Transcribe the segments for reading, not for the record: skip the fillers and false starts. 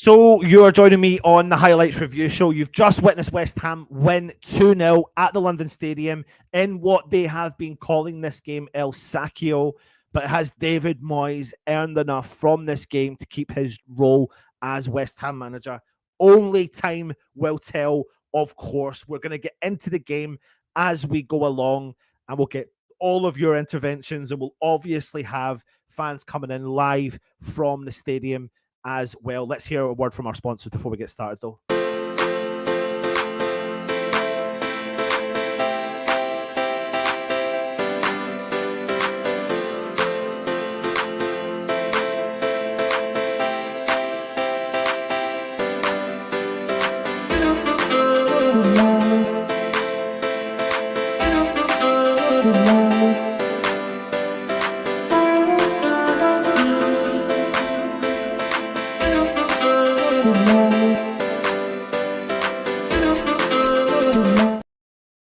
So you are joining me on the Highlights Review Show. You've just witnessed West Ham win 2-0 at the London Stadium in what they have been calling this game El Sacchio. But has David Moyes earned enough from this game to keep his role as West Ham manager? Only time will tell, of course. We're going to get into the game as we go along, and we'll get all of your interventions, and we'll obviously have fans coming in live from the stadium as well. Let's hear a word from our sponsors before we get started, though.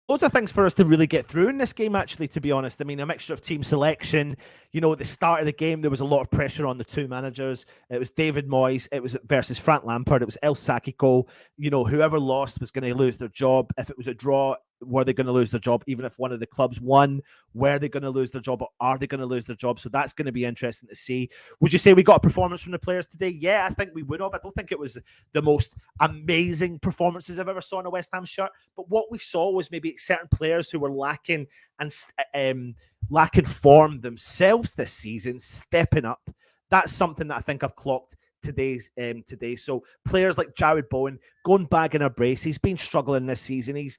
Loads of things for us to really get through in this game, actually, to be honest. I mean, a mixture of team selection. You know, at the start of the game, there was a lot of pressure on the two managers. It was David Moyes. It was versus Frank Lampard. It was El Sacchio. You know, whoever lost was going to lose their job. If it was a draw, were they going to lose their job? Even if one of the clubs won, were they going to lose their job, or are they going to lose their job? So that's going to be interesting to see. Would you say we got a performance from the players today? Yeah, I think we would have. I don't think it was the most amazing performances I've ever saw in a West Ham shirt, but what we saw was maybe certain players who were lacking form themselves this season stepping up. That's something that I think I've clocked today. So players like Jared Bowen going back in a brace. He's been struggling this season. He's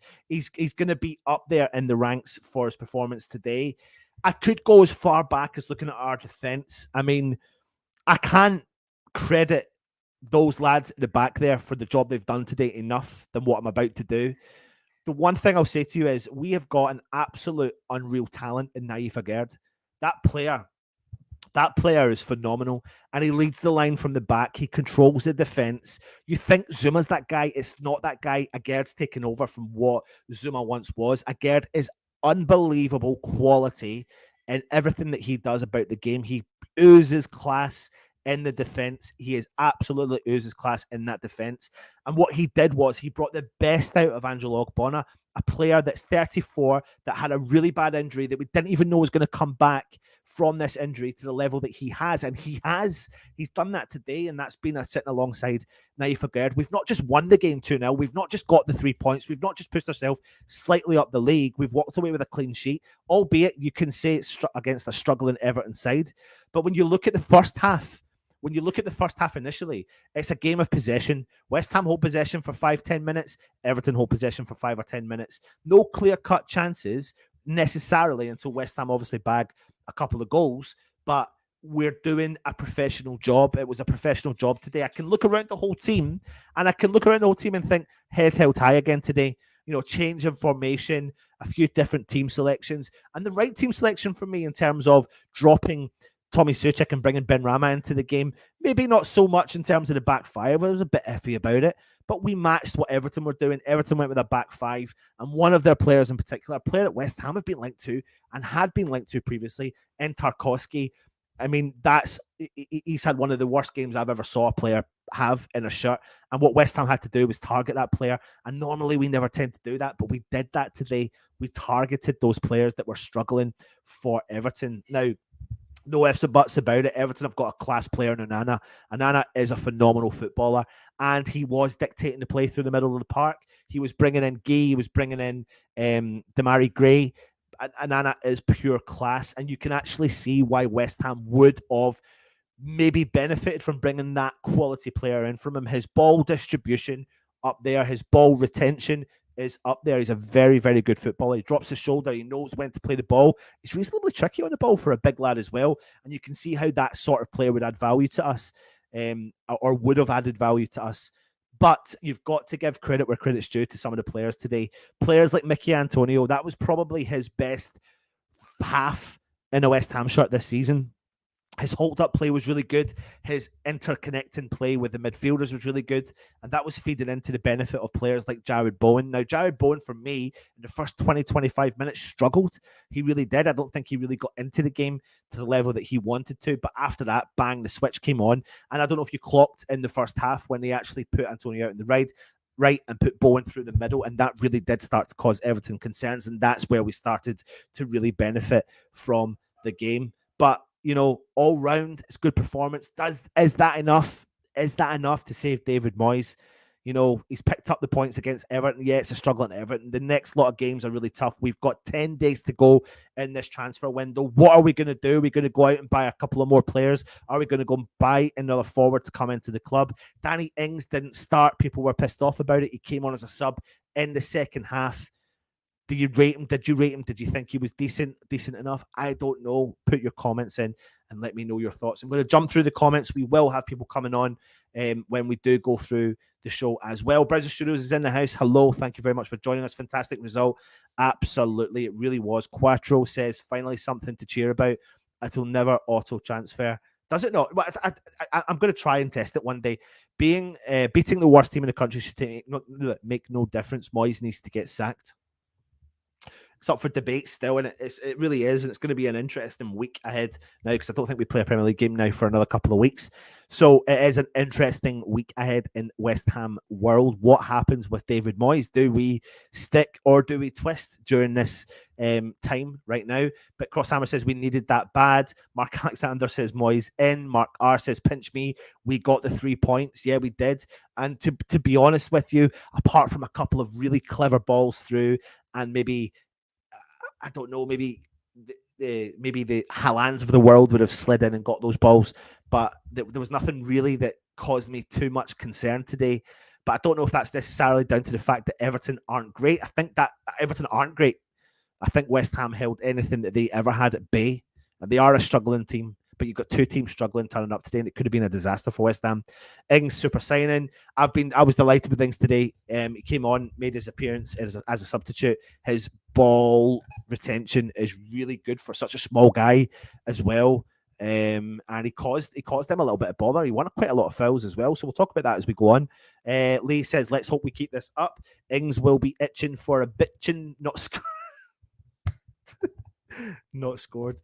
going to be up there in the ranks for his performance today. I could go as far back as looking at our defense. I mean, I can't credit those lads at the back there for the job they've done today enough than what I'm about to do. The one thing I'll say to you is we have got an absolute unreal talent in Naif Aguerd. That player is phenomenal, and he leads the line from the back. He controls the defense. You think Zuma's that guy. It's not that guy. Aguerd's taken over from what Zuma once was. Aguerd is unbelievable quality in everything that he does about the game. He oozes class in the defense. He is absolutely oozes class in that defense. And what he did was he brought the best out of Angelo Ogbonna, a player that's 34, that had a really bad injury that we didn't even know was going to come back from this injury to the level that he has. And he's done that today, and that's been sitting alongside Naif Aguerd. We've not just won the game 2-0. We've not just got the 3 points. We've not just pushed ourselves slightly up the league. We've walked away with a clean sheet, albeit you can say it's against a struggling Everton side. But when you look at the first half, initially, it's a game of possession. West Ham hold possession for 5-10 minutes. Everton hold possession for 5 or 10 minutes. No clear-cut chances necessarily until West Ham obviously bag a couple of goals. But we're doing a professional job. It was a professional job today. I can look around the whole team, and think, head held high again today. You know, change in formation, a few different team selections, and the right team selection for me in terms of dropping Tommy Suchek and bringing Ben Rama into the game. Maybe not so much in terms of the back five. I was a bit iffy about it, but we matched what Everton were doing. Everton went with a back five, and one of their players in particular, a player that West Ham have been linked to and had been linked to previously, in Tarkowski. I mean, he's had one of the worst games I've ever saw a player have in a shirt. And what West Ham had to do was target that player. And normally we never tend to do that, but we did that today. We targeted those players that were struggling for Everton. Now, no ifs or buts about it. Everton have got a class player in Onana. Onana is a phenomenal footballer, and he was dictating the play through the middle of the park. He was bringing in Guy, he was bringing in Damari Gray. and Anna is pure class, and you can actually see why West Ham would have maybe benefited from bringing that quality player in from him. His ball distribution up there, his ball retention is up there. He's a very, very good footballer. He drops his shoulder. He knows when to play the ball. He's reasonably tricky on the ball for a big lad as well. And you can see how that sort of player would add value to us, or would have added value to us. But you've got to give credit where credit's due to some of the players today. Players like Mickey Antonio, that was probably his best half in a West Ham shirt this season. His hold-up play was really good. His interconnecting play with the midfielders was really good. And that was feeding into the benefit of players like Jared Bowen. Now, Jared Bowen, for me, in the first 20, 25 minutes, struggled. He really did. I don't think he really got into the game to the level that he wanted to. But after that, bang, the switch came on. And I don't know if you clocked in the first half when they actually put Antonio out in the right and put Bowen through the middle, and that really did start to cause Everton concerns, and that's where we started to really benefit from the game. But all round, it's good performance. Is that enough? Is that enough to save David Moyes? He's picked up the points against Everton. Yeah, it's a struggle at Everton. The next lot of games are really tough. We've got 10 days to go in this transfer window. What are we going to do? Are we going to go out and buy a couple of more players? Are we going to go and buy another forward to come into the club? Danny Ings didn't start. People were pissed off about it. He came on as a sub in the second half. Do you rate him? Did you rate him? Did you think he was decent enough? I don't know. Put your comments in and let me know your thoughts. I'm going to jump through the comments. We will have people coming on when we do go through the show as well. Browser Studios is in the house. Hello. Thank you very much for joining us. Fantastic result. Absolutely. It really was. Quattro says, finally something to cheer about. It'll never auto-transfer. Does it not? I'm going to try and test it one day. Beating the worst team in the country should make no difference. Moyes needs to get sacked. It's up for debate still, and it really is, and it's going to be an interesting week ahead now, because I don't think we play a Premier League game now for another couple of weeks. So it is an interesting week ahead in West Ham world. What happens with David Moyes? Do we stick or do we twist during this time right now? But Crosshammer says we needed that bad. Mark Alexander says Moyes in. Mark R says pinch me. We got the 3 points. Yeah, we did. And to be honest with you, apart from a couple of really clever balls through, and maybe I don't know, maybe the Haalands of the world would have slid in and got those balls, but there was nothing really that caused me too much concern today. But I don't know if that's necessarily down to the fact that Everton aren't great. I think that Everton aren't great. I think West Ham held anything that they ever had at bay, and they are a struggling team. But you've got two teams struggling turning up today, and it could have been a disaster for West Ham. Ings super signing. I was delighted with Ings today. He came on, made his appearance as a substitute. His ball retention is really good for such a small guy as well. And he caused them a little bit of bother. He won quite a lot of fouls as well. So we'll talk about that as we go on. Lee says, let's hope we keep this up. Ings will be itching for a bitchin', not scored.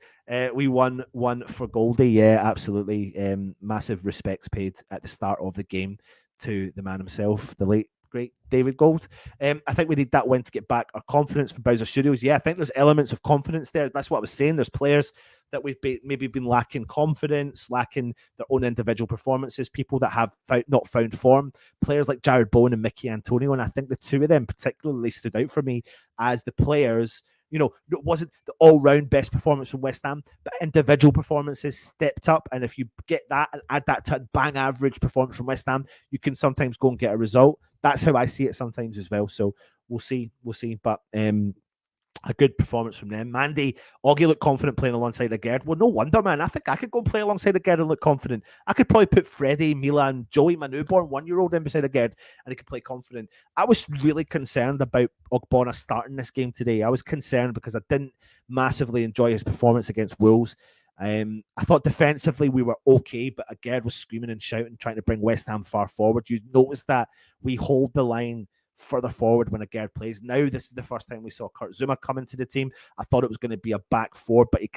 We won one for Goldie. Yeah, absolutely. Massive respects paid at the start of the game to the man himself, the late great David Gold. I think we need that win to get back our confidence for Bowser Studios. Yeah, I think there's elements of confidence there. That's what I was saying. There's players that we've maybe been lacking confidence, lacking their own individual performances, people that have not found form, players like Jared Bowen and Mickey Antonio, and I think the two of them particularly stood out for me as the players. It wasn't the all-round best performance from West Ham, but individual performances stepped up. And if you get that and add that to a bang average performance from West Ham, you can sometimes go and get a result. That's how I see it sometimes as well. So we'll see. But a good performance from them. Mandy, Augie looked confident playing alongside a Gerd. Well, no wonder, man. I think I could go and play alongside a Gerd and look confident. I could probably put Freddie, Milan, Joey, my newborn 1-year-old in beside a Gerd, and he could play confident. I was really concerned about Ogbonna starting this game today. I was concerned because I didn't massively enjoy his performance against Wolves. I thought defensively we were okay, but Gerd was screaming and shouting, trying to bring West Ham far forward. You notice that we hold the line further forward when a Gerd plays. Now, this is the first time we saw Kurt Zuma come into the team. I thought it was going to be a back four, but it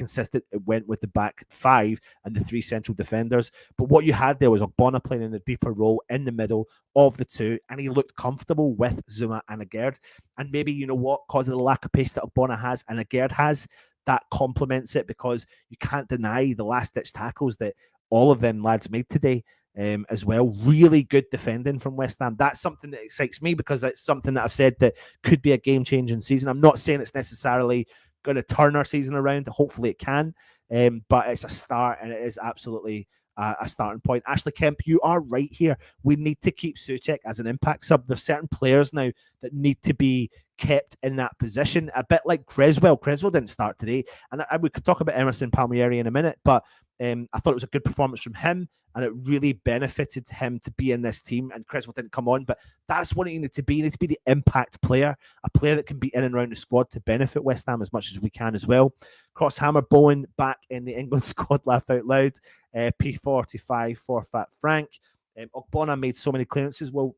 went with the back five and the three central defenders. But what you had there was Ogbonna playing in a deeper role in the middle of the two, and he looked comfortable with Zuma and a Gerd. And maybe, you know what, because of the lack of pace that Ogbonna has and a Gerd has, that complements it, because you can't deny the last-ditch tackles that all of them lads made today. As well. Really good defending from West Ham. That's something that excites me, because it's something that I've said that could be a game-changing season. I'm not saying it's necessarily going to turn our season around. Hopefully it can. But it's a start, and it is absolutely a starting point. Ashley Kemp, you are right here. We need to keep Souček as an impact sub. There's certain players now that need to be kept in that position, a bit like Creswell. Creswell didn't start today, and we could talk about Emerson Palmieri in a minute, but I thought it was a good performance from him, and it really benefited him to be in this team. And Creswell didn't come on, but that's what he needed to be. He needs to be the impact player, a player that can be in and around the squad to benefit West Ham as much as we can as well. Crosshammer Bowen back in the England squad, laugh out loud. P45 for Fat Frank. Ogbonna made so many clearances. Well,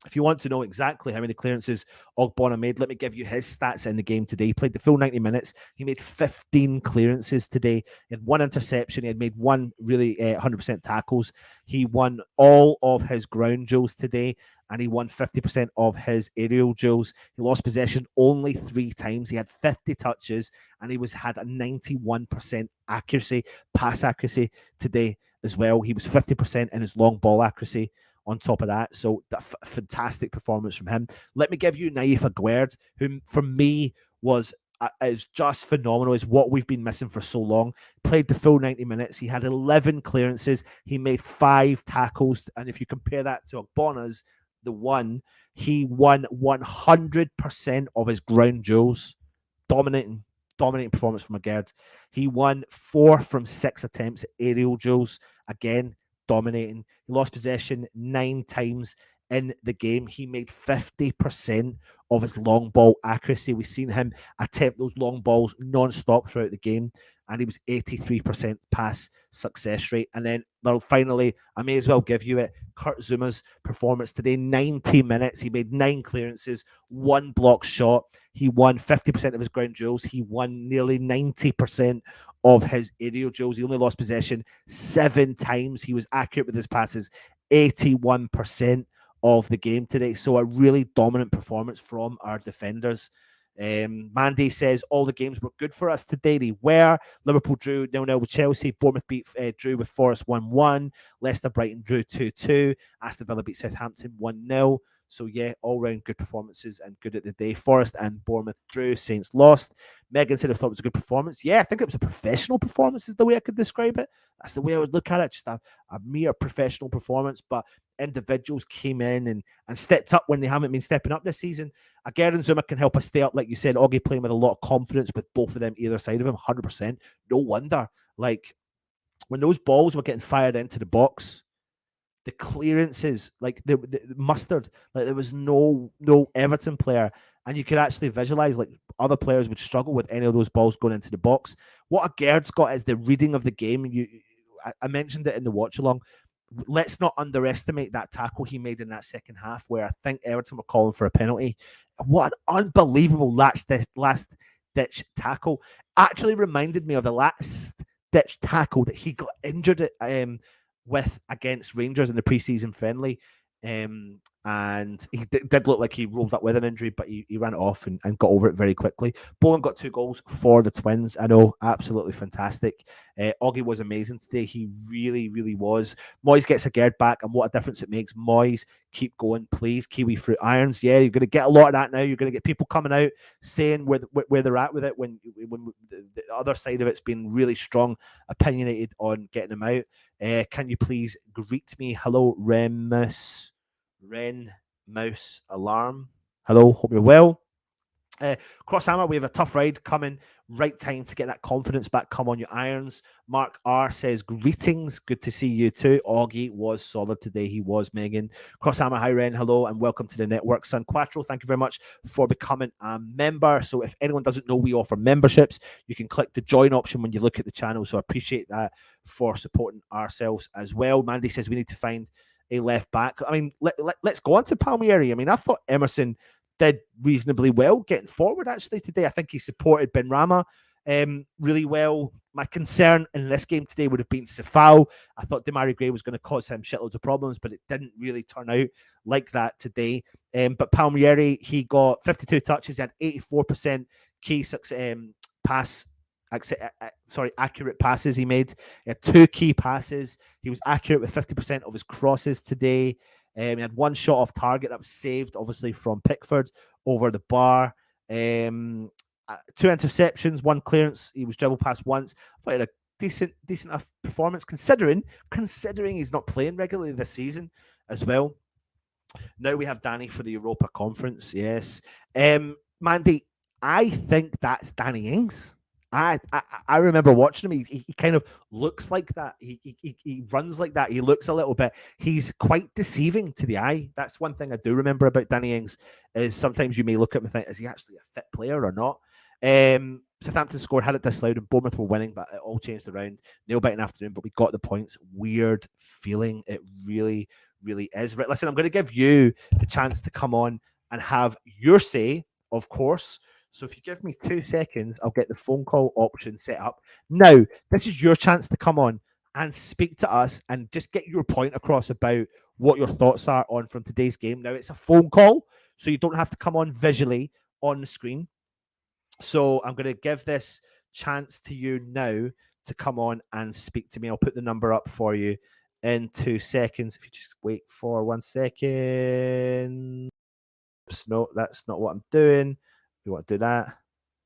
if you want to know exactly how many clearances Ogbonna made, let me give you his stats in the game today. He played the full 90 minutes. He made 15 clearances today. He had one interception. He had made one really 100% tackles. He won all of his ground duels today, and he won 50% of his aerial duels. He lost possession only 3 times. He had 50 touches, and he had a 91% pass accuracy today as well. He was 50% in his long ball accuracy on top of that. So fantastic performance from him. Let me give you Naif Aguerd, who for me is just phenomenal. Is what we've been missing for so long. Played the full 90 minutes. He had 11 clearances. He made 5 tackles. And if you compare that to Ogbonna's, he won 100% of his ground duels. Dominating performance from Aguerd. He won 4 from 6 attempts at aerial duels. Again, dominating. He lost possession 9 times in the game. He made 50% of his long ball accuracy. We've seen him attempt those long balls non-stop throughout the game, and he was 83% pass success rate. And then finally, I may as well give you it, Kurt Zuma's performance today. 90 minutes. He made 9 clearances, 1 block shot. He won 50% of his ground duels. He won nearly 90% of his aerial duels. He only lost possession 7 times. He was accurate with his passes 81% of the game today. So a really dominant performance from our defenders. Mandy says all the games were good for us today. They were. Liverpool drew 0-0 with Chelsea. Bournemouth drew with Forest 1-1. Leicester Brighton drew 2-2. Aston Villa beat Southampton 1-0. So yeah, all round good performances and good at the day. Forest and Bournemouth drew. Saints lost. Megan said I thought it was a good performance. Yeah, I think it was a professional performance is the way I could describe it. That's the way I would look at it. Just a mere professional performance, but individuals came in and stepped up when they haven't been stepping up this season. Again, Zuma can help us stay up, like you said. Augie playing with a lot of confidence with both of them either side of him, 100%. No wonder. Like, when those balls were getting fired into the box, the clearances, like the mustard, like there was no Everton player, and you could actually visualize like other players would struggle with any of those balls going into the box. What Aguerd's got is the reading of the game. I mentioned it in the watch along. Let's not underestimate that tackle he made in that second half, where I think Everton were calling for a penalty. What an unbelievable last ditch tackle! Actually reminded me of the last ditch tackle that he got injured at, with against Rangers in the preseason friendly. And he did look like he rolled up with an injury, but he ran it off and got over it very quickly. Bowen got 2 goals for the Twins. I know, absolutely fantastic. Augie was amazing today. He really, really was. Moyes gets Aguerd back, and what a difference it makes. Moyes, keep going, please. Kiwi Fruit Irons. Yeah, you're going to get a lot of that now. You're going to get people coming out saying where they're at with it when the other side of it's been really strong, opinionated on getting them out. Can you please greet me? Hello, Ren Mouse Alarm. Hello, hope you're well. Crosshammer, we have a tough ride coming. Right time to get that confidence back. Come on, you irons. Mark R says, greetings. Good to see you too. Augie was solid today. He was, Megan. Crosshammer, hi, Ren. Hello, and welcome to the network. San Quattro, thank you very much for becoming a member. So if anyone doesn't know, we offer memberships. You can click the join option when you look at the channel. So I appreciate that for supporting ourselves as well. Mandy says we need to find a left back. I mean, let's go on to Palmieri. I mean, I thought Emerson did reasonably well getting forward actually today. I think he supported Benrahma really well. My concern in this game today would have been Sefao. I thought Demarai Gray was going to cause him shitloads of problems, but it didn't really turn out like that today. But Palmieri, he got 52 touches, he had 84% key accurate passes he made. He had 2 key passes. He was accurate with 50% of his crosses today. He had 1 shot off target that was saved, obviously, from Pickford over the bar. 2 interceptions, 1 clearance. He was dribbled past once. I thought he had a decent enough performance considering he's not playing regularly this season as well. Now we have Danny for the Europa Conference. Yes, Mandy, I think that's Danny Ings. I remember watching him. He kind of looks like that. He runs like that. He looks a little bit. He's quite deceiving to the eye. That's one thing I do remember about Danny Ings is sometimes you may look at him and think, is he actually a fit player or not? Southampton scored, had it disallowed, and Bournemouth were winning, but it all changed around. Nail-biting afternoon, but we got the points. Weird feeling. It really, really is. Right, listen, I'm going to give you the chance to come on and have your say, of course. So if you give me 2 seconds, I'll get the phone call option set up. Now, this is your chance to come on and speak to us and just get your point across about what your thoughts are on from today's game. Now, it's a phone call, so you don't have to come on visually on the screen. So I'm going to give this chance to you now to come on and speak to me. I'll put the number up for you in 2 seconds. If you just wait for 1 second. No, that's not what I'm doing. We want to do that.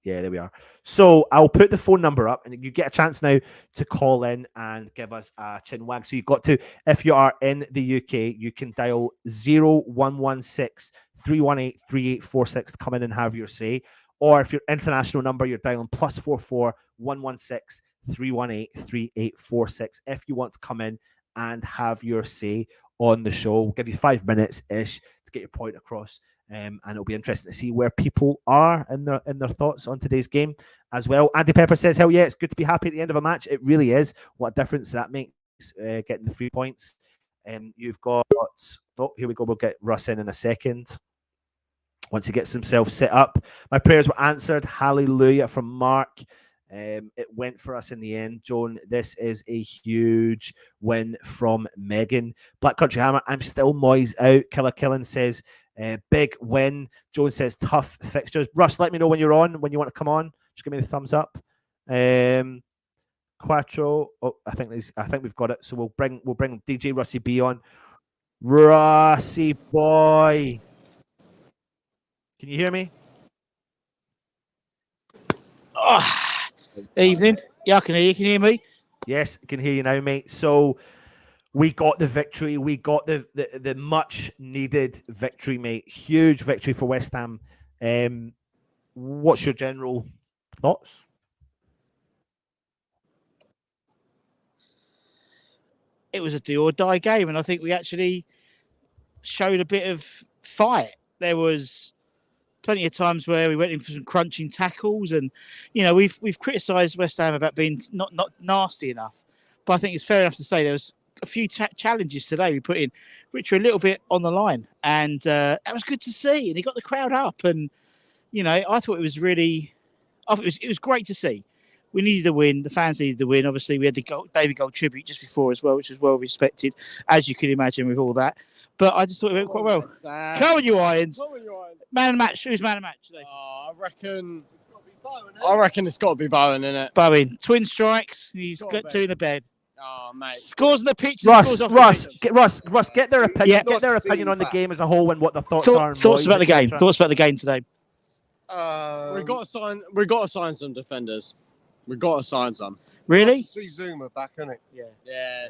Yeah, there we are. So I'll put the phone number up and you get a chance now to call in and give us a chin wag. So you've got to, if you are in the UK, you can dial 0116 318 3846 to come in and have your say. Or if you're international number, you're dialing +44 116 318 3846 if you want to come in and have your say on the show. We'll give you 5 minutes-ish to get your point across. And it'll be interesting to see where people are in their thoughts on today's game as well. Andy Pepper says, hell yeah, it's good to be happy at the end of a match. It really is. What a difference that makes, getting the 3 points. You've got, here we go. We'll get Russ in a second. Once he gets himself set up. My prayers were answered. Hallelujah from Mark. It went for us in the end, Joan. This is a huge win from Megan. Black Country Hammer, I'm still Moyes out. Killer Killen says, big win. Joan says, tough fixtures. Russ, let me know when you're on, when you want to come on. Just give me the thumbs up. Quattro. Oh, I think we've got it. So we'll bring DJ Russie B on. Russie boy. Can you hear me? Oh, evening. Yeah, I can hear you. Can you hear me? Yes, I can hear you now, mate. So we got the victory. We got the much needed victory, mate. Huge victory for West Ham. What's your general thoughts? It was a do or die game, and I think we actually showed a bit of fight. There was plenty of times where we went in for some crunching tackles, and we've criticised West Ham about being not nasty enough, but I think it's fair enough to say there was a few challenges today we put in, which were a little bit on the line, and that was good to see. And he got the crowd up, and I thought it was great to see. We needed the win. The fans needed the win. Obviously, we had the David Gold tribute just before as well, which was well respected, as you can imagine with all that. But I just thought it went quite well. Come on, you Irons. Man of the match. Who's man of the match today? I reckon it's got to be Bowen, isn't it? Bowen. Twin strikes. He's got 2 in the bed. Oh, mate. Scores in the pitch. Russ, get their opinion. Yeah. Get their opinion on the game as a whole and what the thoughts are. Thoughts about the game. Thoughts about the game today. We got to sign some defenders. We've got to sign some. Really? See Zuma back, isn't it? Yeah.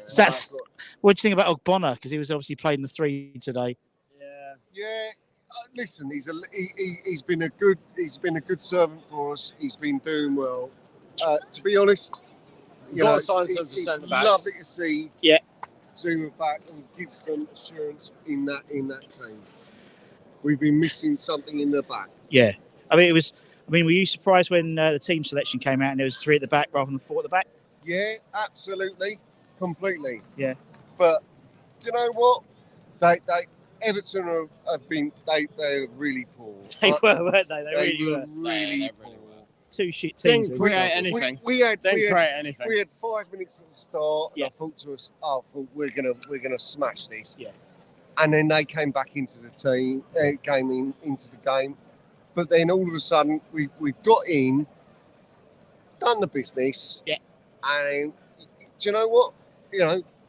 What do you think about Ogbonna? Because he was obviously playing the 3 today. Yeah. Listen, he's been a good servant for us. He's been doing well. To be honest, it's lovely to see Zuma back and give some assurance in that team. We've been missing something in the back. Yeah. Were you surprised when the team selection came out and there was 3 at the back rather than 4 at the back? Yeah, absolutely, completely. Yeah. But do you know what? Everton they're really poor. They were, weren't they? They really were. Really poor. 2 shit teams. Didn't create anything. We had 5 minutes at the start. And I thought to us, we're gonna smash this. Yeah. And then they came back into the team, into the game. But then all of a sudden, we've got in, done the business. Yeah. And do you know what?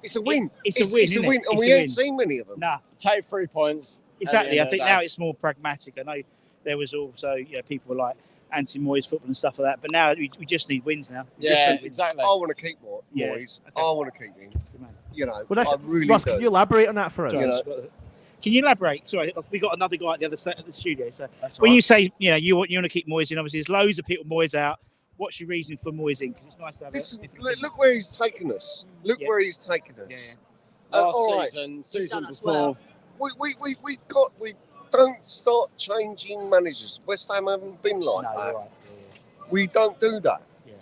It's a win. It's a win. And we ain't seen many of them. Nah. Take 3 points. Exactly. I think now it's more pragmatic. I know there was also, people were like, anti-Moyes football and stuff like that. But now we just need wins now. Yeah, exactly. I want to keep Moyes. Yeah. Okay. I want to keep him. You know, Well, I really Russ, do. can you elaborate on that for us? You know, Can you elaborate? Sorry, we got another guy at the other side of the studio. So That's when right. you say you want to keep Moyes in, obviously there's loads of people Moyes out. What's your reason for Moyes in? Because it's nice to have. Look where he's taken us. Look where he's taken us. Last season before. We don't start changing managers. West Ham haven't been like that. You're right. We don't do that. Yeah.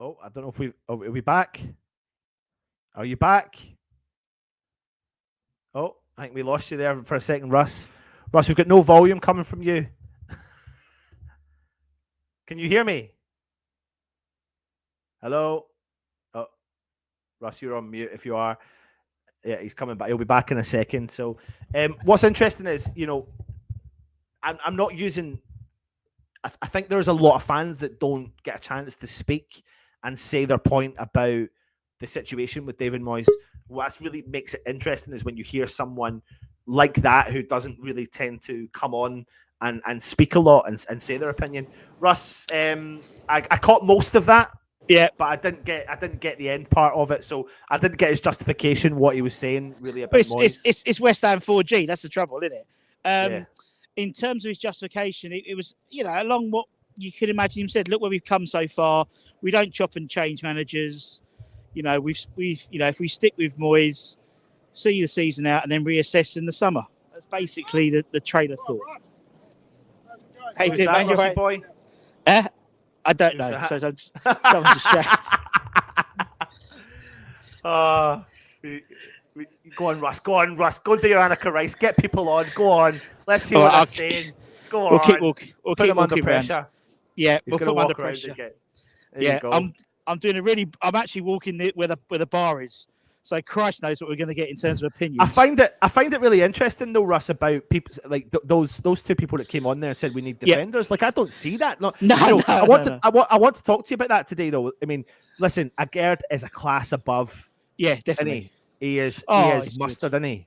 Oh, I don't know if are we back? Are you back? Oh, I think we lost you there for a second, Russ. Russ, we've got no volume coming from you. Can you hear me? Hello? Oh, Russ, you're on mute if you are. Yeah, he's coming back. He'll be back in a second. So, what's interesting is, I'm not using. I think there's a lot of fans that don't get a chance to speak and say their point about the situation with David Moyes. What really makes it interesting is when you hear someone like that who doesn't really tend to come on and speak a lot and say their opinion. Russ, I caught most of that. Yeah, but I didn't get the end part of it, so I didn't get his justification, what he was saying really about Moyes. It's West Ham 4G. That's the trouble, isn't it? In terms of his justification, it was along what you could imagine him said. Look where we've come so far. We don't chop and change managers. We've if we stick with Moyes, see the season out, and then reassess in the summer. That's basically the trader thought. Hey, Who's that, Russy boy? I don't know. So someone's distracted. Go on, Russ. Go and do your Annika Rice. Get people on. Go on. Let's see what they're saying. Go on. We'll put keep them under pressure. Around. Yeah, He's we'll put them under pressure. I'm doing I'm actually walking where the bar is. So Christ knows what we're going to get in terms of opinions. I find it really interesting though, Russ, about people like those two people that came on there and said we need defenders. Like I don't see that. I want to talk to you about that today though. I mean, listen, Agerd is a class above. Yeah, definitely. He is mustard, isn't he?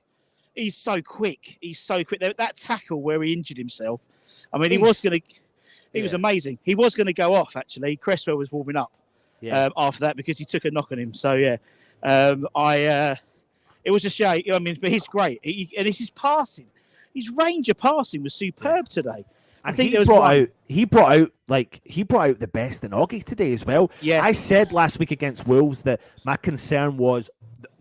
He's so quick. That tackle where he injured himself. I mean, he was amazing. He was going to go off actually. Cresswell was warming up after that because he took a knock on him. So yeah. It was a shame. I mean, but he's great. And it's his passing. His range of passing was superb today. I think he brought out the best in Oggy today as well. Yeah. I said last week against Wolves that my concern was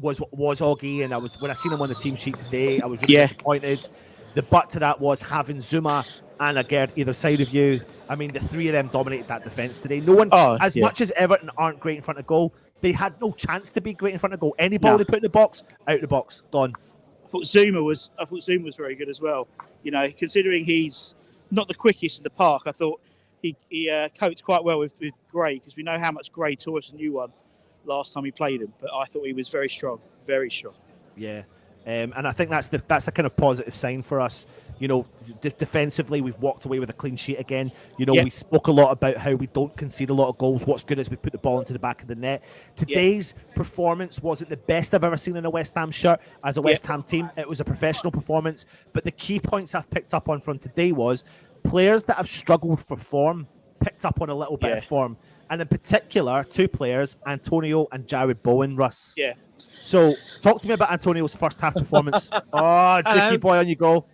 Oggy, and when I seen him on the team sheet today, I was really disappointed. The but to that was having Zuma and Agerd either side of you. I mean, the three of them dominated that defence today. No one, much as Everton aren't great in front of goal, they had no chance to be great in front of goal. Any ball they put in the box, out the box, gone. I thought Zuma was very good as well. Considering he's not the quickest in the park, I thought he coped quite well with Gray, because we know how much Gray tore us a new one last time he played him. But I thought he was very strong, very strong. Yeah. And I think that's a kind of positive sign for us. Defensively, we've walked away with a clean sheet again. We spoke a lot about how we don't concede a lot of goals. What's good is we put the ball into the back of the net. Today's performance wasn't the best I've ever seen in a West Ham shirt as a West Ham team. It was a professional performance. But the key points I've picked up on from today was players that have struggled for form picked up on a little bit of form. And in particular, two players, Antonio and Jared Bowen, Russ. Yeah. So, talk to me about Antonio's first half performance. Tricky boy, on you go.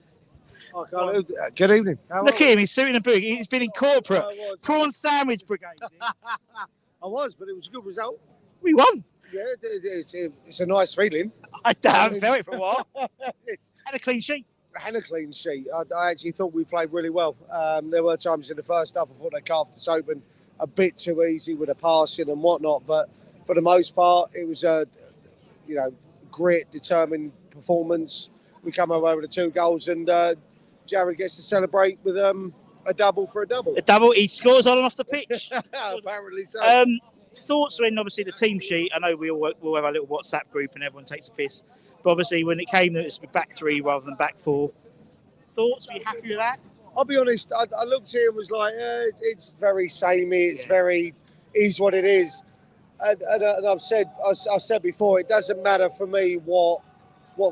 Good evening. Look at him, he's suiting and booting. He's been in corporate. Prawn sandwich brigade. I was, but it was a good result. We won. Yeah, it's a nice feeling. I haven't felt it for a while. And a clean sheet. And a clean sheet. I actually thought we played really well. There were times in the first half I thought they carved us open a bit too easy with the passing and whatnot, but for the most part, it was a great, determined performance. We come away with the 2 goals, and Jared gets to celebrate with a double for a double. A double. He scores on and off the pitch. Apparently so. thoughts when obviously the team sheet. I know we'll have a little WhatsApp group and everyone takes a piss. But obviously when it came that it's back 3 rather than back 4, thoughts? Were you happy with that? I'll be honest. I looked at it and was like, it's very samey. It's very is what it is. And I've said before, it doesn't matter for me what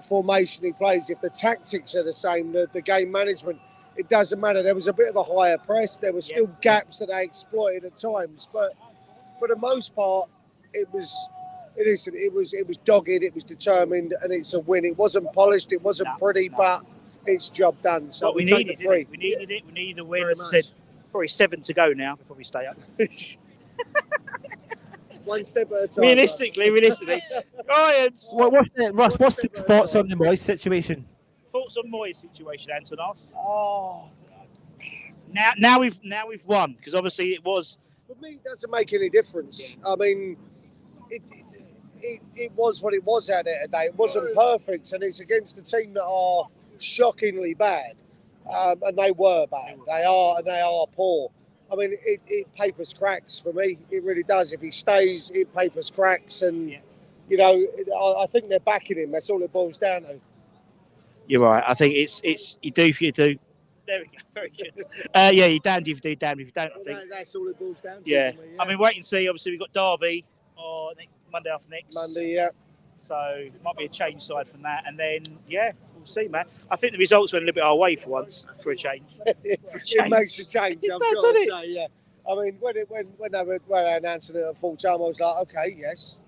formation he plays. If the tactics are the same, the game management, it doesn't matter. There was a bit of a higher press. There were still gaps that they exploited at times, but for the most part, it was dogged. It was determined, and it's a win. It wasn't polished. It wasn't pretty, but it's job done. So we needed it. We needed it. We needed a win. As I said, probably 7 to go now before we stay up. One step at a time. Realistically. Ryan, What's the thoughts on the Moyes situation? Thoughts on Moyes' situation, Anton asks. Oh, now we've won, because obviously it was. For me, it doesn't make any difference. I mean, it was what it was out there today. It wasn't perfect, and it's against a team that are shockingly bad, and they were bad. They are poor. I mean, it papers cracks for me. It really does. If he stays, it papers cracks, and I think they're backing him. That's all it boils down to. You're right. I think it's you do if you do. There we go. Very good. You're damned if you do, damned if you don't. I think that's all it boils down to. Yeah. Me, I mean, wait and see. Obviously, we've got Derby Monday after next. Monday, yeah. So it might be a change side from that, and then we'll see, man. I think the results went a little bit our way for once, for a change. It makes a change. I've got to say, yeah. I mean, when they were announcing it at full time, I was like, okay, yes.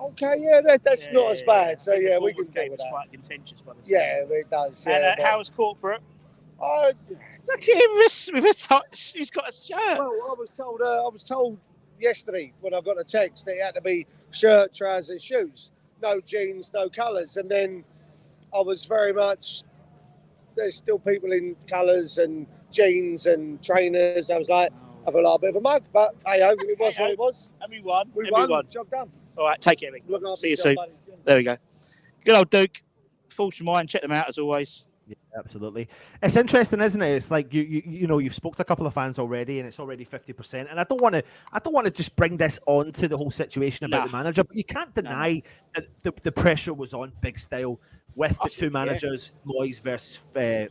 Okay, that's not as bad. So yeah, we can deal with that. Quite contentious by the same. Yeah, it does. Yeah, and how's corporate? Look at him with a touch. He's got a shirt. Well, I was told yesterday when I got a text that it had to be shirt, trousers, shoes, no jeans, no colours, and then I was very much. There's still people in colours and jeans and trainers. I was like, I feel like a bit of a mug, but hey, it was what it was. And we won. We won. Job done. All right, take care, mate. See you soon. Buddy. There we go. Good old Duke. Fortune Mind. Check them out as always. Yeah, absolutely. It's interesting, isn't it? It's like you've spoke to a couple of fans already, and it's already 50%. And I don't want to just bring this on to the whole situation about the manager, but you can't deny that the pressure was on big style with the two managers, Moyes versus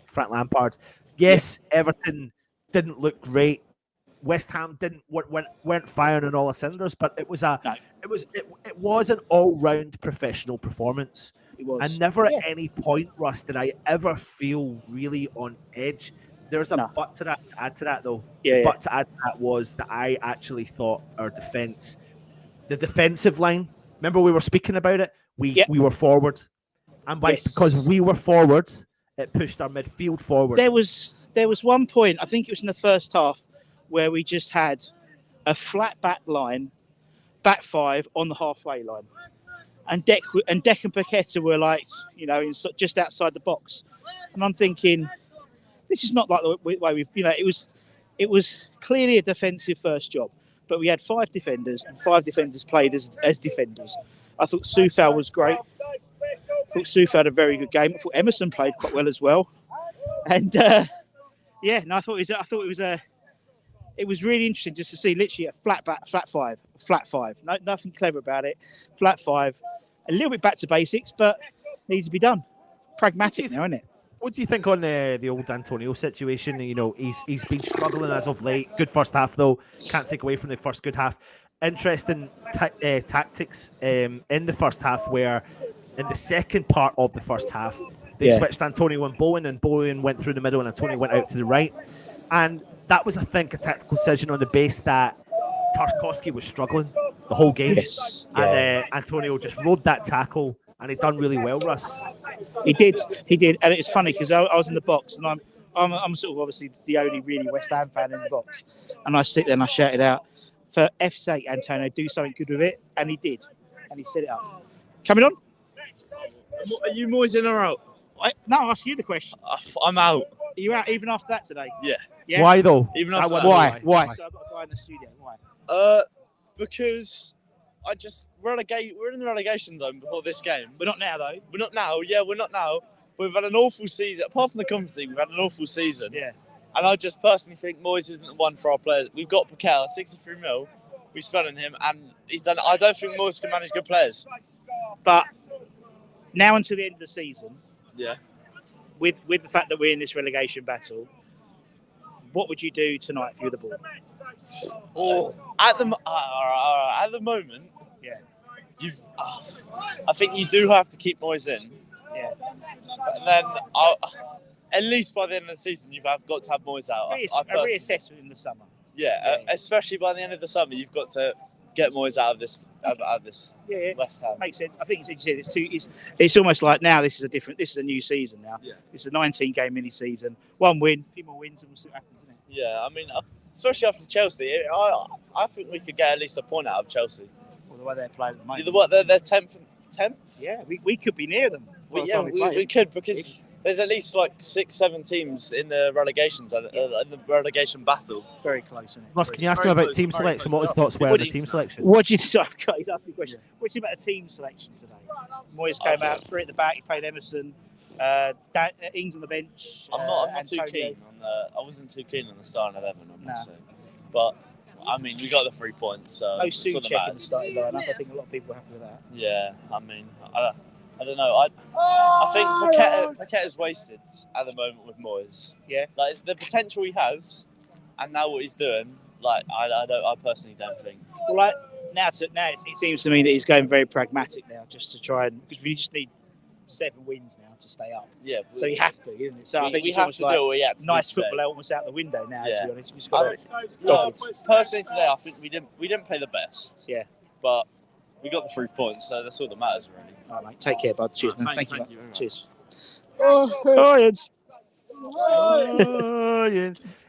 Frank Lampard. Yes, Everton didn't look great. West Ham weren't firing on all the cylinders, but it was an all-round professional performance. It was. And never at any point, Russ, did I ever feel really on edge. There's a but to that to add to that though. But to add to that was that I actually thought our defense, the defensive line. Remember we were speaking about it. We were forward, and because we were forward, it pushed our midfield forward. There was one point, I think it was in the first half, where we just had a flat back line, back 5 on the halfway line. And Deck and Paqueta were like, just outside the box. And I'm thinking, this is not like the way we've, it was clearly a defensive first job. But we had 5 defenders, and 5 defenders played as defenders. I thought Soufal was great. I thought Soufal had a very good game. I thought Emerson played quite well as well. And I thought it was really interesting just to see literally a flat 5. Nothing clever about it. Flat 5. A little bit back to basics, but needs to be done. Pragmatic now, isn't it? What do you think on the old Antonio situation? He's been struggling as of late. Good first half, though. Can't take away from the first good half. Interesting tactics in the first half, where in the second part of the first half, they switched Antonio and Bowen went through the middle, and Antonio went out to the right. And that was, I think, a tactical decision on the base that Tarkowski was struggling the whole game. Yes. And Antonio just rode that tackle, and he done really well, Russ. He did. And it's funny because I was in the box, and I'm sort of obviously the only really West Ham fan in the box. And I sit there and I shouted out, for F's sake, Antonio, do something good with it. And he did. And he set it up. Coming on? Are you Moyes in or out? No, I'll ask you the question. I'm out. Are you out even after that today? Yeah. Why though? Even after that? Why? So I've got a guy in the studio. Why? Because we're in the relegation zone before this game. We're not now, though. We're not now. Yeah, we're not now. We've had an awful season. Apart from the Conference League, we've had an awful season. Yeah. And I just personally think Moyes isn't the one for our players. We've got Paqueta, 63 mil. we spent on him, and he's done. I don't think Moyes can manage good players. But now until the end of the season, Yeah. with the fact that we're in this relegation battle, what would you do tonight if you were the board? At the moment, Yeah. I think you do have to keep Moyes in. Yeah. But then, at least by the end of the season, you've got to have Moyes out. A reassessment in the summer. Yeah, especially by the end of the summer, you've got to get Moyes out of this. Yeah. West Ham. Makes sense. I think it's almost like now this is a new season now. Yeah. It's a 19-game mini season. One win, a few more wins, and we'll see what happens, isn't it? Yeah, I mean, especially after Chelsea, I think we could get at least a point out of Chelsea. Well, the way they're playing at the moment. They're 10th. Yeah, we could be near them. We could, because there's at least like 6-7 teams in the relegations in the relegation battle. Very close, isn't it? Ross, can you ask him about team selection? What his thoughts were on the team selection? What do you think? He's asking a question. What do you think about the team selection today? Moyes came out, 3 at the back. He played Emerson. Ings on the bench. I'm not too keen on the. I wasn't too keen on the starting 11. I'm not saying, but I mean, we got the 3 points. So no Souček in the starting lineup. I think a lot of people are happy with that. Yeah, I mean, I don't know. I think Paqueta's wasted at the moment with Moyes. Yeah, like the potential he has, and now what he's doing. Like I personally don't think. Well, like now it seems to me that he's going very pragmatic now, just to try and because we just need 7 wins now to stay up. Yeah, so you have to, isn't it? So I think we have to do what we had to nice do football almost out the window now. Yeah. To be honest, we just got to. Personally, today I think we didn't play the best. Yeah, but we got the 3 points, so that's all that matters really. All right, mate. Take care, bud. Cheers, man. Thank you. Cheers. Lions.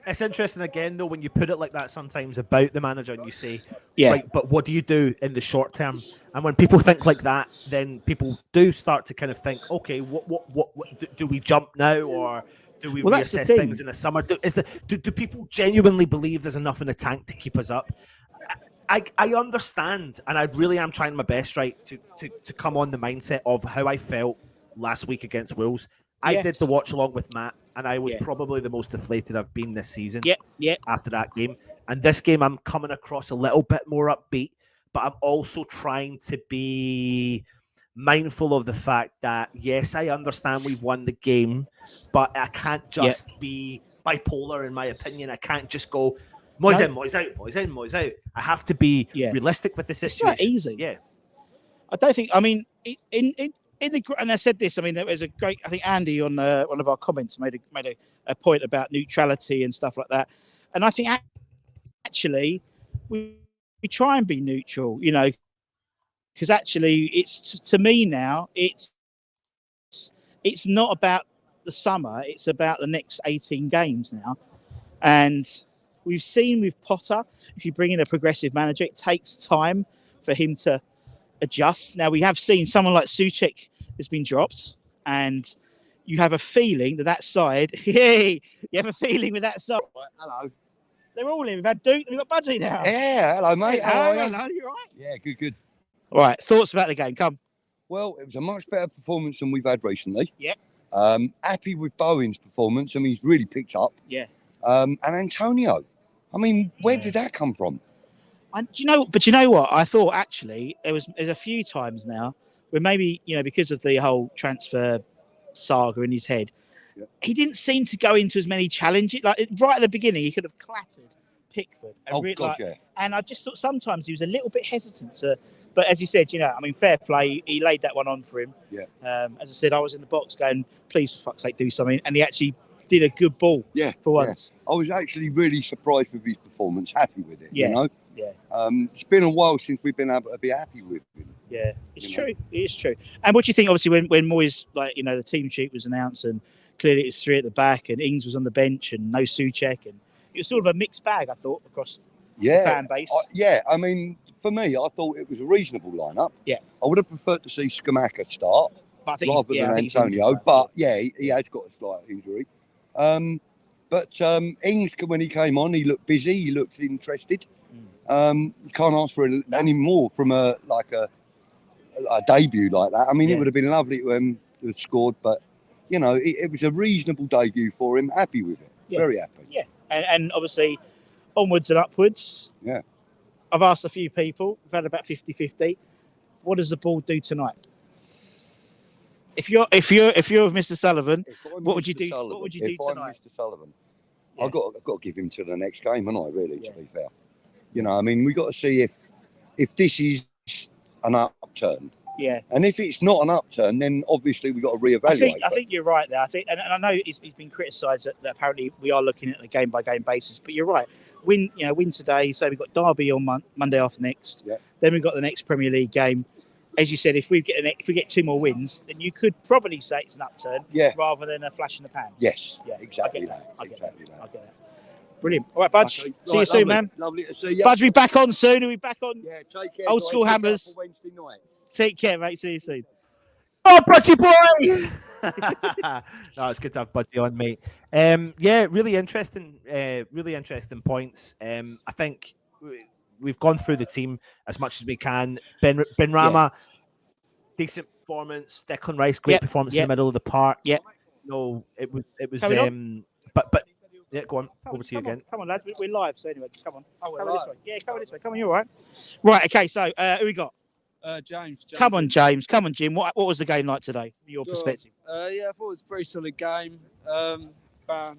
It's interesting again though when you put it like that sometimes about the manager and you say, like, but what do you do in the short term? And when people think like that, then people do start to kind of think, okay, what do we jump now or do we reassess things in the summer? Do people genuinely believe there's enough in the tank to keep us up? I understand, and I really am trying my best, right, to come on the mindset of how I felt last week against Wolves. I did the watch along with Matt, and I was probably the most deflated I've been this season. After that game, and this game, I'm coming across a little bit more upbeat, but I'm also trying to be mindful of the fact that yes, I understand we've won the game, but I can't just be bipolar in my opinion. I can't just go. Moyes in, Moyes out, Moyes in, Moyes out. I have to be realistic with the situation. It's not easy. Yeah. I don't think, I mean, in the, and I said this, I mean, there was a great, I think Andy on one of our comments made a point about neutrality and stuff like that. And I think actually we try and be neutral, you know, because actually it's, to me now, it's not about the summer, it's about the next 18 games now. And we've seen with Potter, if you bring in a progressive manager, it takes time for him to adjust. Now, we have seen someone like Souček has been dropped, and you have a feeling that side, you have a feeling with that side. Hello. They're all in. We've had Duke and we've got Budgie now. Yeah, hello, mate. How are you? Hello, you all right? Yeah, good. All right, thoughts about the game, come. Well, it was a much better performance than we've had recently. Yeah. Happy with Bowen's performance. I mean, he's really picked up. Yeah. And Antonio. I mean, where did that come from? Do you know what? I thought actually there's a few times now where maybe, you know, because of the whole transfer saga in his head, he didn't seem to go into as many challenges. Like right at the beginning, he could have clattered Pickford. And and I just thought sometimes he was a little bit hesitant to. But as you said, you know, I mean, fair play. He laid that one on for him. Yeah. As I said, I was in the box going, please, for fuck's sake, do something. And he actually did a good ball for once. I was actually really surprised with his performance, happy with it, you know? Yeah. It's been a while since we've been able to be happy with him. Yeah, it's true. It is true. And what do you think, obviously, when Moyes, like, you know, the team sheet was announced and clearly it was 3 at the back and Ings was on the bench and no Souček, and it was sort of a mixed bag, I thought, across the fan base. I mean, for me, I thought it was a reasonable lineup. Yeah. I would have preferred to see Scamacca start rather than Antonio, but he has got a slight injury. But Ings, when he came on, he looked busy, he looked interested. You can't ask for any more from a debut like that. I mean, it would have been lovely to have scored, but you know, it was a reasonable debut for him. Happy with it, very happy. Yeah, and obviously onwards and upwards. Yeah. I've asked a few people. We've had about 50-50. What does the board do tonight? If you're with Mr. Sullivan, what would you do? What would you do tonight? If I'm Mr. Sullivan, I've got to give him to the next game, haven't I? Really, to be fair, you know, I mean, we got to see if this is an upturn. Yeah. And if it's not an upturn, then obviously we've got to reevaluate. I think you're right there. I think, and I know he's been criticised that apparently we are looking at a game by game basis. But you're right. Win today. So we've got Derby on Monday after next. Yeah. Then we've got the next Premier League game. As you said, if we get 2 more wins, then you could probably say it's an upturn, rather than a flash in the pan. Yes, exactly that. I get that. Brilliant. All right, Budge. Okay. See you soon, man. Lovely to see you. Budge, we back on soon. Are we back on? Yeah, take care. Old school Pick up hammers. for Wednesday nights. Take care, mate. See you soon. Oh, Budgie boy! No, it's good to have Budgie on, mate. Really interesting points. I think we've gone through the team as much as we can. Ben Rama, decent performance. Declan Rice, great performance in the middle of the park. Yeah. No, it was but yeah, go on. Over to you again. Come on, lads. We're live, so anyway, come on. Come on this way. Yeah, come on this way. Come on, you're all right. Right, okay, so who we got? James. Come on, James. Come on, Jim. What was the game like today, from your perspective? I thought it was a pretty solid game. Bang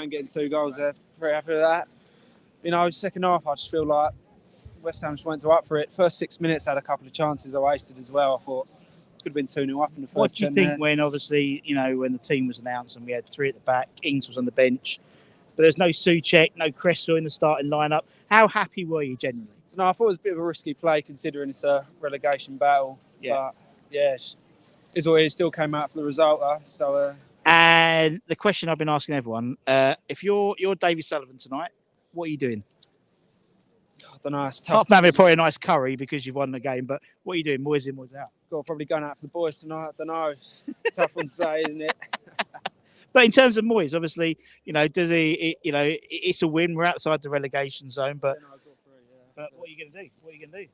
getting 2 goals there. Very happy with that. You know, second half, I just feel like West Ham just went up for it. First 6 minutes, had a couple of chances I wasted as well. I thought could have been 2-0 up in the first. What do you think when, obviously, when the team was announced and we had 3 at the back, Ings was on the bench, but there's no Souček, no Cresswell in the starting lineup. How happy were you genuinely? So, no, I thought it was a bit of a risky play considering it's a relegation battle. Yeah. But, it's what it is. Still came out for the result, though. So. And the question I've been asking everyone, if you're David Sullivan tonight, what are you doing? I don't know. It's tough. Apart from probably a nice curry because you've won the game, but what are you doing? Boys in, boys out. Probably going out for the boys tonight. I don't know. Tough one to say, isn't it? But in terms of Moyes, obviously, does he? It's a win. We're outside the relegation zone, but but what are you going to do? What are you going to do?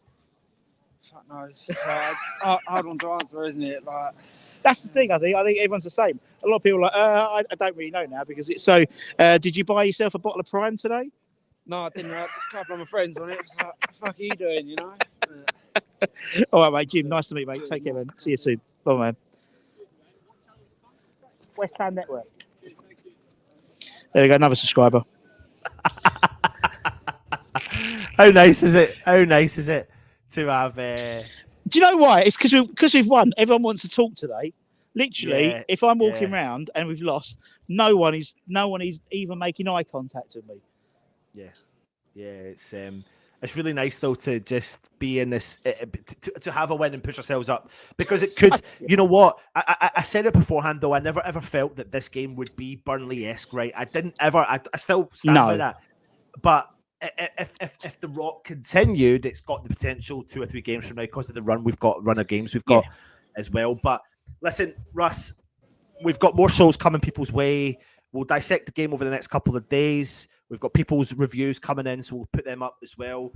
Fuck knows. Hard one to answer, isn't it? Like that's the thing. I think everyone's the same. A lot of people are like, I don't really know now because it's so. Did you buy yourself a bottle of Prime today? No, I didn't. A couple of my friends on it. It's like, what the fuck are you doing? All right, mate. Jim, nice to meet you, mate. Take care, man. See you soon. Bye, man. West Ham Network. There we go, another subscriber. How nice is it? How nice is it to have? Do you know why? It's because we've won. Everyone wants to talk today. Literally, if I'm walking around and we've lost, no one is even making eye contact with me. It's really nice though to just be in this to have a win and push ourselves up because it could. You know what? I said it beforehand though. I never ever felt that this game would be Burnley-esque, right? I didn't ever. I still stand by that. But if the Rock continued, it's got the potential 2 or 3 games from now because of the run of games we've got as well. But listen, Russ, we've got more shows coming people's way. We'll dissect the game over the next couple of days. We've got people's reviews coming in, so we'll put them up as well.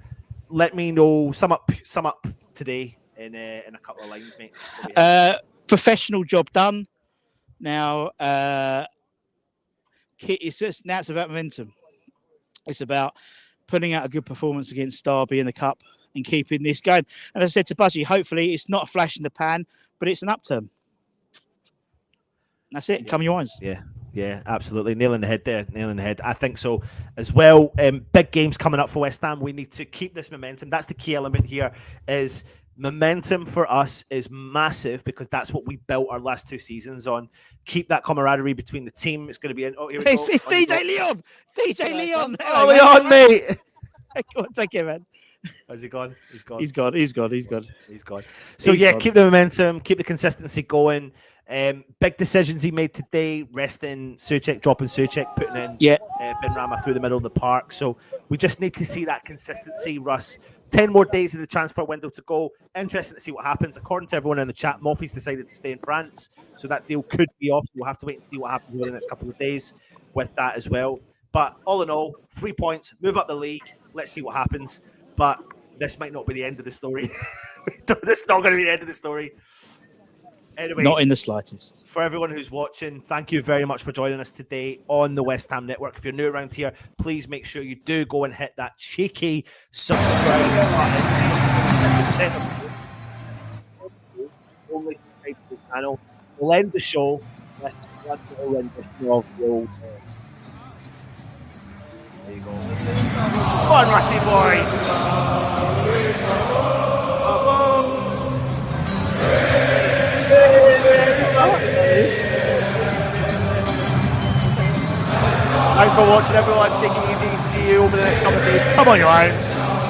Let me know. Sum up today in a couple of lines, mate. Professional job done. Now, it's about momentum. It's about putting out a good performance against Derby in the Cup and keeping this going. And as I said to Budgie, hopefully it's not a flash in the pan, but it's an upturn. That's it. Come your wines. Yeah, absolutely. Nailing the head there. I think so as well. Big games coming up for West Ham. We need to keep this momentum. That's the key element here is momentum for us is massive because that's what we built our last 2 seasons on. Keep that camaraderie between the team. It's going to be here we go. It's DJ Leon. DJ Leon. Oh, Leon, mate. Go on, take care, man. Has he gone? He's gone. He's gone. So keep the momentum, keep the consistency going. Big decisions he made today, resting Souček, dropping Souček, putting in Ben Rama through the middle of the park. So we just need to see that consistency, Russ. 10 more days of the transfer window to go. Interesting to see what happens. According to everyone in the chat, Moffy's decided to stay in France. So that deal could be off. So we'll have to wait and see what happens over the next couple of days with that as well. But all in all, 3 points, move up the league. Let's see what happens. But this might not be the end of the story. This is not going to be the end of the story. Anyway, Not in the slightest. For everyone who's watching, thank you very much for joining us today on the West Ham Network. If you're new around here, please make sure you do go and hit that cheeky subscribe button. Only subscribe to the channel. We'll end the show with one little rendition of the old. There you go. Come on, Rusty boy. Thanks for watching, everyone. Take it easy. See you over the next couple of days. Come on, you Lions.